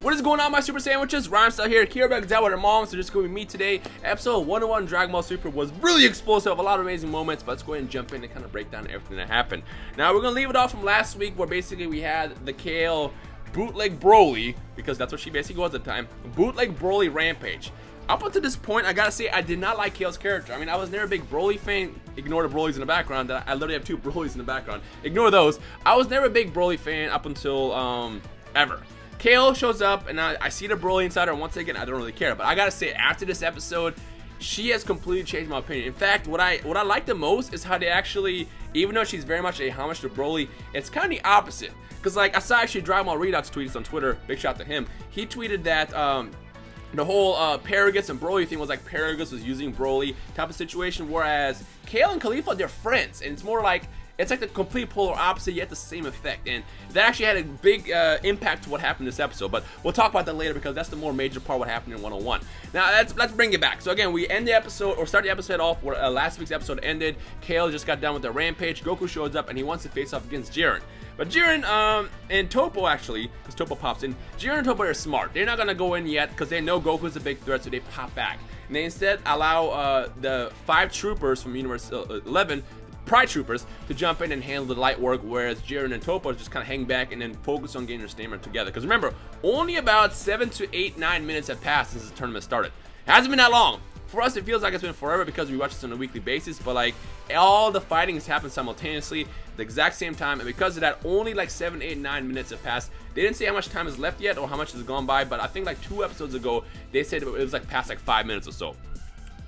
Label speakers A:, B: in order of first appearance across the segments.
A: What is going on, my Super Sandwiches? Rhymestyle here back down with our mom, so just going to be me today. Episode 101 Dragon Ball Super was really explosive, a lot of amazing moments, but let's go ahead and jump in and kind of break down everything that happened. Now, we're going to leave it off from last week, where basically we had the Kale bootleg Broly, because that's what she basically was at the time, bootleg Broly rampage. Up until this point, I gotta say, I did not like Kale's character. I mean, I was never a big Broly fan. Ignore the Brolys in the background. I literally have two Brolys in the background. Ignore those. I was never a big Broly fan up until, ever. Kale shows up, and I see the Broly inside her, and once again, I don't really care. But I gotta say, after this episode, she has completely changed my opinion. In fact, what I like the most is how they actually, even though she's very much a homage to Broly, it's kind of the opposite. Because, like, I saw actually Dragon Ball Redux tweets on Twitter, big shout to him. He tweeted that, the whole Paragus and Broly thing was like Paragus was using Broly type of situation, whereas Kale and Caulifla, they're friends, and it's more like, it's like the complete polar opposite, yet the same effect, and that actually had a big impact to what happened in this episode, but we'll talk about that later because that's the more major part of what happened in 101. Now, let's bring it back. So again, we end the episode, or start the episode off where last week's episode ended. Kale just got done with the rampage. Goku shows up, and he wants to face off against Jiren. But Jiren and Toppo, actually, because Toppo pops in, Jiren and Toppo are smart. They're not going to go in yet because they know Goku's a big threat, so they pop back. And they instead allow the 5 troopers from Universe 11, Pride Troopers, to jump in and handle the light work, whereas Jiren and Toppo just kind of hang back and then focus on getting their stamina together. Because remember, only about 7 to 9 minutes have passed since the tournament started. It hasn't been that long. For us, it feels like it's been forever because we watch this on a weekly basis, but like all the fighting has happened simultaneously at the exact same time, and because of that, only like 7, 8, 9 minutes have passed. They didn't say how much time is left yet or how much has gone by, but I think like 2 episodes ago, they said it was like past like 5 minutes or so.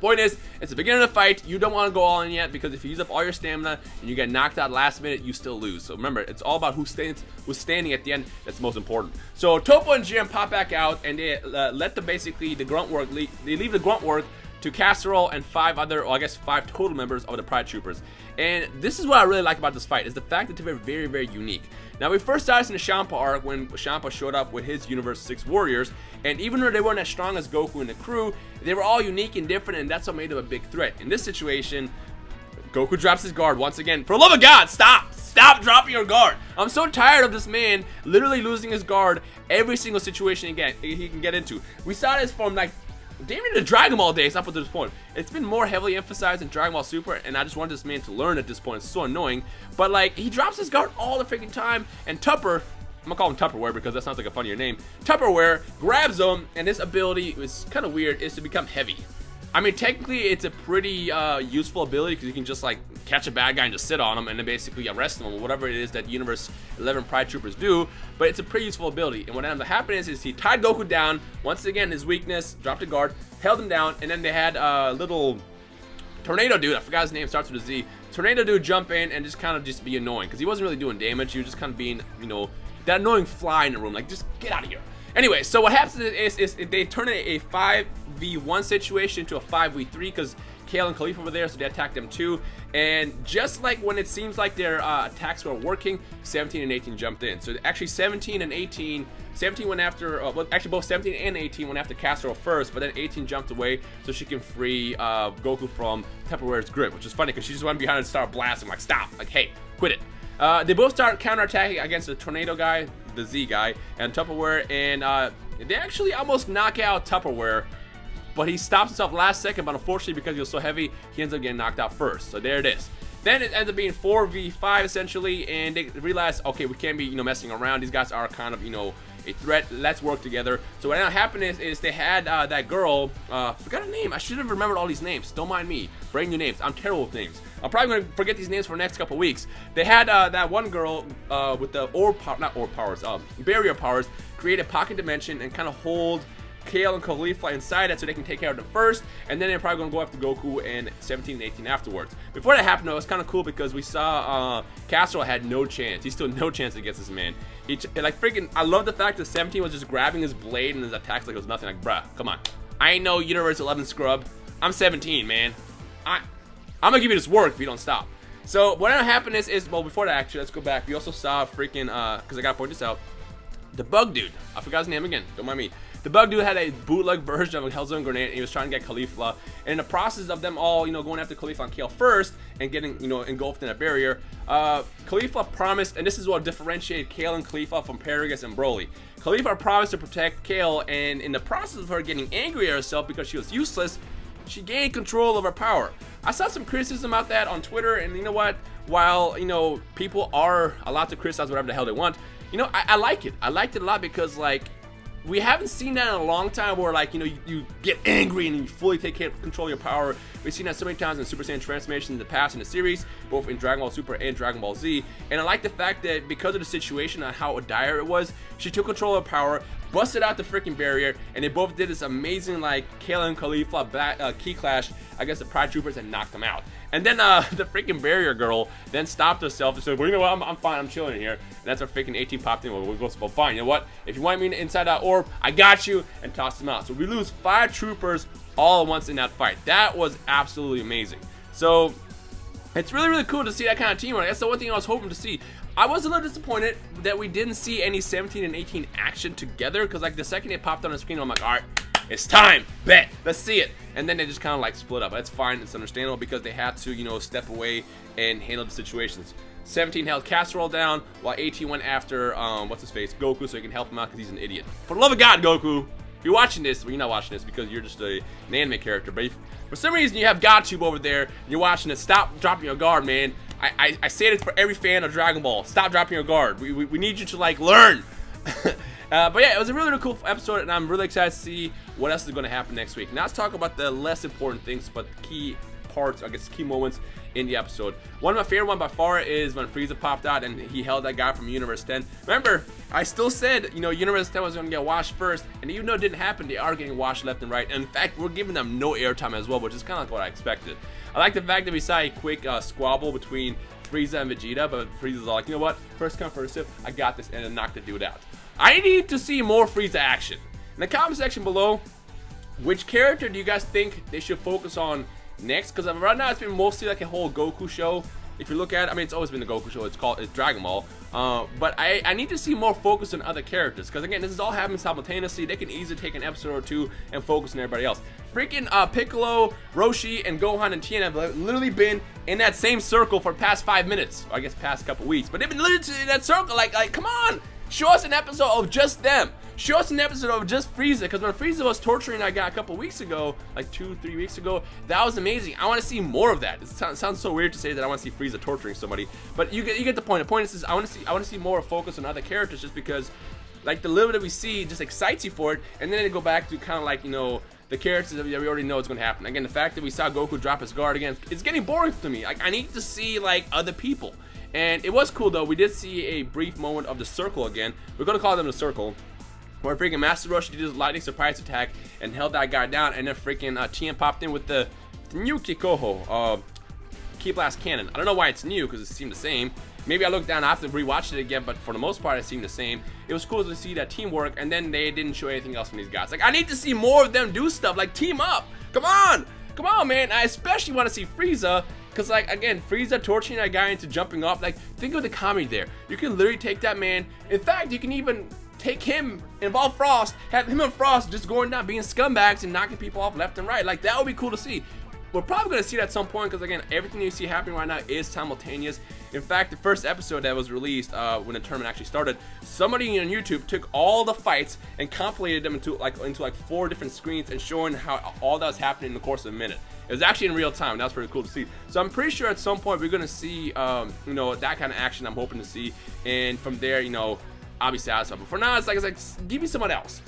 A: Point is, it's the beginning of the fight. You don't want to go all in yet because if you use up all your stamina and you get knocked out last minute, you still lose. So remember, it's all about who's standing at the end. That's most important. So Toppo and Jiren pop back out, and they let the grunt work. They leave the grunt work to Casserole and 5 other, or I guess 5 total members of the Pride Troopers. And this is what I really like about this fight, is the fact that they're very, very unique. Now, we first started in the Champa arc when Champa showed up with his Universe 6 warriors, and even though they weren't as strong as Goku and the crew, they were all unique and different, and that's what made them a big threat. In this situation, Goku drops his guard once again. For the love of God, stop! Stop dropping your guard! I'm so tired of this man literally losing his guard every single situation he can get into. We saw this from like damn near the Dragon Ball days up until this point. It's been more heavily emphasized in Dragon Ball Super, and I just want this man to learn at this point. It's so annoying. But like, he drops his guard all the freaking time, and Tupper, I'm gonna call him Tupperware because that sounds like a funnier name, Tupperware grabs him, and this ability is kind of weird, is to become heavy. I mean, technically, it's a pretty useful ability because you can just like catch a bad guy and just sit on him and then basically arrest him or whatever it is that Universe 11 Pride Troopers do. But it's a pretty useful ability. And what ended up happening is he tied Goku down. Once again, his weakness, dropped a guard, held him down, and then they had a little Tornado Dude, I forgot his name, starts with a Z. Tornado Dude jump in and just kind of just be annoying because he wasn't really doing damage. He was just kind of being, you know, that annoying fly in the room. Like, just get out of here. Anyway, so what happens is they turn a 5v1 situation into a 5v3 because Kale and Caulifla were there, so they attacked them too. And just like when it seems like their attacks were working, 17 and 18 jumped in. So actually 17 and 18, 17 went after, well, actually both 17 and 18 went after Casserole first, but then 18 jumped away so she can free Goku from Tupperware's grip, which is funny because she just went behind and started blasting, like, stop, like, hey, quit it. They both start counterattacking against the Tornado guy, the Z guy, and Tupperware, and they actually almost knock out Tupperware, but he stops himself last second, but unfortunately because he was so heavy, he ends up getting knocked out first. So there it is. Then it ends up being 4v5 essentially, and they realize, okay, we can't be, you know, messing around. These guys are kind of, you know, a threat. Let's work together. So what ended up happening is they had that girl, forgot her name. I should have remembered all these names. Don't mind me. Brand new names. I'm terrible with names. I'm probably going to forget these names for the next couple weeks. They had that one girl with the barrier powers, create a pocket dimension and kind of hold Kale and Caulifla inside it so they can take care of them first, and then they're probably going to go after Goku and 17 and 18 afterwards. Before that happened, though, it was kind of cool because we saw Casserole had no chance. He still had no chance against this man. Like, freaking, I love the fact that 17 was just grabbing his blade and his attacks like it was nothing. Like, bruh, come on. I ain't no Universe 11 scrub. I'm 17, man. I'm going to give you this work if you don't stop. So what happened is, well, before that, actually, let's go back. We also saw freaking, because I got to point this out, the bug dude. I forgot his name again. Don't mind me. the bug dude had a bootleg version of a Hellzone grenade, and he was trying to get Caulifla. And in the process of them all, going after Caulifla Kale first and getting, engulfed in a barrier, Caulifla promised, and this is what differentiated Kale and Caulifla from Paragus and Broly. Caulifla promised to protect Kale, and in the process of her getting angry at herself because she was useless, she gained control of her power. I saw some criticism about that on Twitter, and you know what? While, people are allowed to criticize whatever the hell they want, I like it. I liked it a lot because, like, we haven't seen that in a long time where, like, you get angry and you fully take control of your power. We've seen that so many times in Super Saiyan transformations in the past in the series, both in Dragon Ball Super and Dragon Ball Z. And I like the fact that because of the situation and how dire it was, she took control of her power, busted out the freaking barrier, and they both did this amazing, like, Kale and Caulifla key clash against the Pride Troopers and knocked them out. And then the freaking barrier girl then stopped herself and said, well, you know what, I'm fine, I'm chilling here. And that's our freaking 18 popped in. Well, fine, you know what, if you want me inside that orb, I got you, and tossed them out. So we lose 5 troopers all at once in that fight. That was absolutely amazing. So it's really, really cool to see that kind of teamwork. That's the one thing I was hoping to see. I was a little disappointed that we didn't see any 17 and 18 action together, because like the second it popped on the screen, I'm like, all right, it's time, bet, let's see it. And then they just kind of like split up. That's fine, it's understandable because they had to, step away and handle the situations. 17 held Casserole down while 18 went after, what's his face, Goku, so he can help him out because he's an idiot. For the love of God, Goku, if you're watching this, well, you're not watching this because you're just an anime character, but if for some reason you have GodTube over there and you're watching it, stop dropping your guard, man. I say this for every fan of Dragon Ball. Stop dropping your guard. We need you to, like, learn. But yeah, it was a really, really cool episode, and I'm really excited to see what else is going to happen next week. Now let's talk about the less important things, but key parts, I guess, key moments in the episode. One of my favorite ones by far is when Frieza popped out and he held that guy from Universe 10. Remember, I still said, Universe 10 was going to get washed first, and even though it didn't happen, they are getting washed left and right. And in fact, we're giving them no airtime as well, which is kind of like what I expected. I like the fact that we saw a quick squabble between Frieza and Vegeta, but Frieza's all like, you know what, first come, first serve, I got this, and then knocked the dude out. I need to see more Frieza action. In the comment section below, which character do you guys think they should focus on next? Because right now it's been mostly like a whole Goku show. If you look at it, I mean, it's always been the Goku show. It's Dragon Ball. But I need to see more focus on other characters. Because again, this is all happening simultaneously. They can easily take an episode or two and focus on everybody else. Freaking Piccolo, Roshi, and Gohan and Tien have literally been in that same circle for the past 5 minutes. Or I guess past couple weeks. But they've been literally in that circle. Like, come on! Show us an episode of just them. Show us an episode of just Frieza, because when Frieza was torturing that guy a couple weeks ago, like 2-3 weeks ago, that was amazing. I want to see more of that. It sounds so weird to say that I want to see Frieza torturing somebody, but you get the point. The point is I want to see more focus on other characters, just because, like, the little that we see just excites you for it, and then they go back to kind of like, the characters that we already know is going to happen. Again, the fact that we saw Goku drop his guard again, it's getting boring to me. Like, I need to see, like, other people. And it was cool though. We did see a brief moment of the circle again. We're gonna call them the circle, where freaking Master Roshi did his lightning surprise attack and held that guy down, and then freaking Tien popped in with the new Kikoho, Key Blast Cannon. I don't know why it's new, because it seemed the same. Maybe I looked down after and rewatched it again, but for the most part it seemed the same. It was cool to see that teamwork, and then they didn't show anything else from these guys. Like, I need to see more of them do stuff, like team up. Come on, man. I especially want to see Frieza. Because, like, again, Frieza torturing that guy into jumping off. Like, think of the comedy there. You can literally take that man. In fact, you can even take him, involve Frost, have him and Frost just going down, being scumbags and knocking people off left and right. Like, that would be cool to see. We're probably going to see that at some point, because, again, everything you see happening right now is simultaneous. In fact, the first episode that was released when the tournament actually started, somebody on YouTube took all the fights and compilated them into like 4 different screens and showing how all that was happening in the course of a minute. It was actually in real time. That was pretty cool to see. So I'm pretty sure at some point we're going to see, that kind of action I'm hoping to see. And from there, I'll be satisfied. But for now, it's like give me someone else.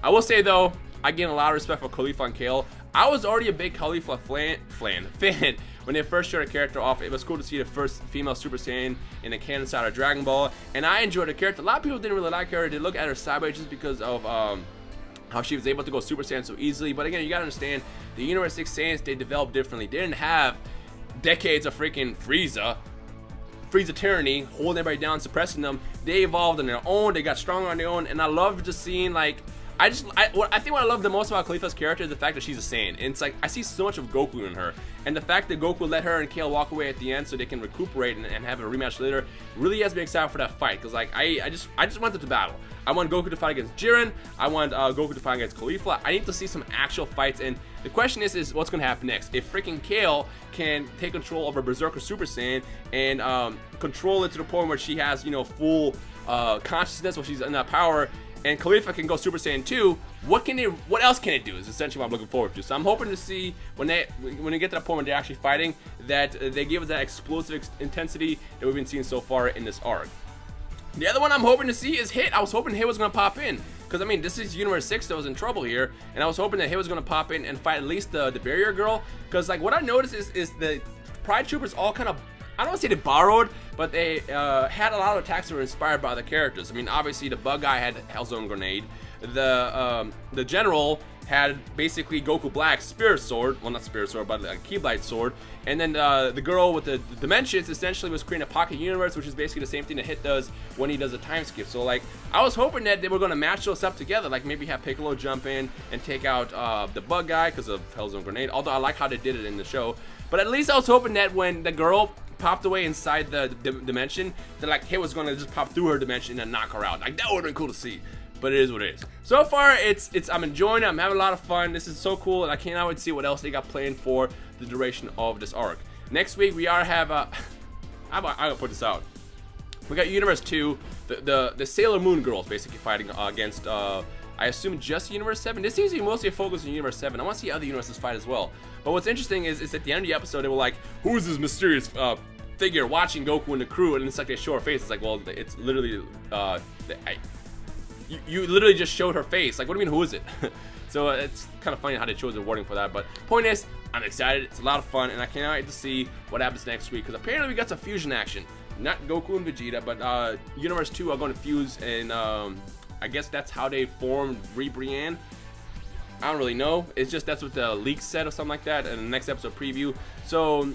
A: I will say, though, I gain a lot of respect for Caulifla Kale. I was already a big Caulifla fan when they first showed a character off. It was cool to see the first female Super Saiyan in the canon side of Dragon Ball. And I enjoyed the character. A lot of people didn't really like her. They look at her sideways just because of how she was able to go Super Saiyan so easily. But again, you gotta understand, the Universe 6 Saiyans, they developed differently. They didn't have decades of freaking Frieza tyranny holding everybody down, suppressing them. They evolved on their own. They got stronger on their own. And I love just seeing, like, I think what I love the most about Caulifla's character is the fact that she's a Saiyan. And it's like, I see so much of Goku in her. And the fact that Goku let her and Kale walk away at the end so they can recuperate and have a rematch later really has me excited for that fight. Because like, I just want them to battle. I want Goku to fight against Jiren. I want Goku to fight against Caulifla. I need to see some actual fights. And the question is what's going to happen next? If freaking Kale can take control of her Berserker Super Saiyan and control it to the point where she has, you know, full consciousness while she's in that power, and Caulifla can go Super Saiyan 2, what else can it do is essentially what I'm looking forward to. So I'm hoping to see when they get to that point when they're actually fighting, that they give us that explosive intensity that we've been seeing so far in this arc. The other one I'm hoping to see is Hit. I was hoping Hit was going to pop in, because I mean, this is Universe 6 that was in trouble here, and I was hoping that Hit was going to pop in and fight at least the barrier girl, because like what I noticed is the Pride Troopers all kind of, I don't want to say they borrowed, but they had a lot of attacks that were inspired by the characters. I mean, obviously the Bug Guy had Hellzone Grenade. The General had basically Goku Black's Spirit Sword. Well, not Spirit Sword, but a Keyblade Sword. And then the girl with the Dimensions essentially was creating a pocket universe, which is basically the same thing that Hit does when he does a time skip. So like, I was hoping that they were going to match those up together. Like maybe have Piccolo jump in and take out the Bug Guy because of Hellzone Grenade. Although I like how they did it in the show. But at least I was hoping that when the girl popped away inside the dimension, that like Hit was gonna just pop through her dimension and knock her out. Like that would have been cool to see, but it is what it is. So far, I'm enjoying it. I'm having a lot of fun. This is so cool, and I cannot wait to see what else they got planned for the duration of this arc. Next week we have I'm gonna put this out. We got Universe 2, the Sailor Moon girls basically fighting against I assume just Universe 7. This seems to be mostly focused on Universe 7. I want to see other universes fight as well. But what's interesting is at the end of the episode, they were like, who is this mysterious figure watching Goku and the crew? And it's like they show her face. It's like, well, it's literally, you literally just showed her face. Like, what do you mean, who is it? So it's kind of funny how they chose the wording for that. But point is, I'm excited. It's a lot of fun. And I cannot wait to see what happens next week. Because apparently we got some fusion action. Not Goku and Vegeta, but Universe 2 are going to fuse and I guess that's how they formed Brienne. I don't really know. It's just that's what the leak said or something like that in the next episode preview. So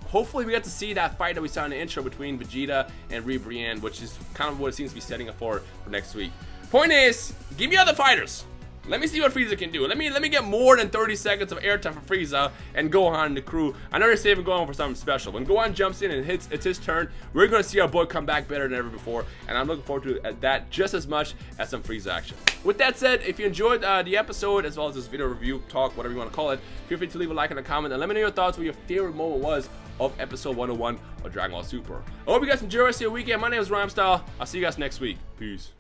A: hopefully we get to see that fight that we saw in the intro between Vegeta and Brienne, which is kind of what it seems to be setting up for next week. Point is, give me other fighters. Let me see what Frieza can do. Let me get more than 30 seconds of airtime for Frieza and Gohan and the crew. I know they're saving Gohan for something special. When Gohan jumps in and it's his turn, we're going to see our boy come back better than ever before. And I'm looking forward to that just as much as some Frieza action. With that said, if you enjoyed the episode as well as this video review, talk, whatever you want to call it, feel free to leave a like and a comment and let me know your thoughts what your favorite moment was of episode 101 of Dragon Ball Super. I hope you guys enjoy the rest of your weekend. My name is Rhymestyle. I'll see you guys next week. Peace.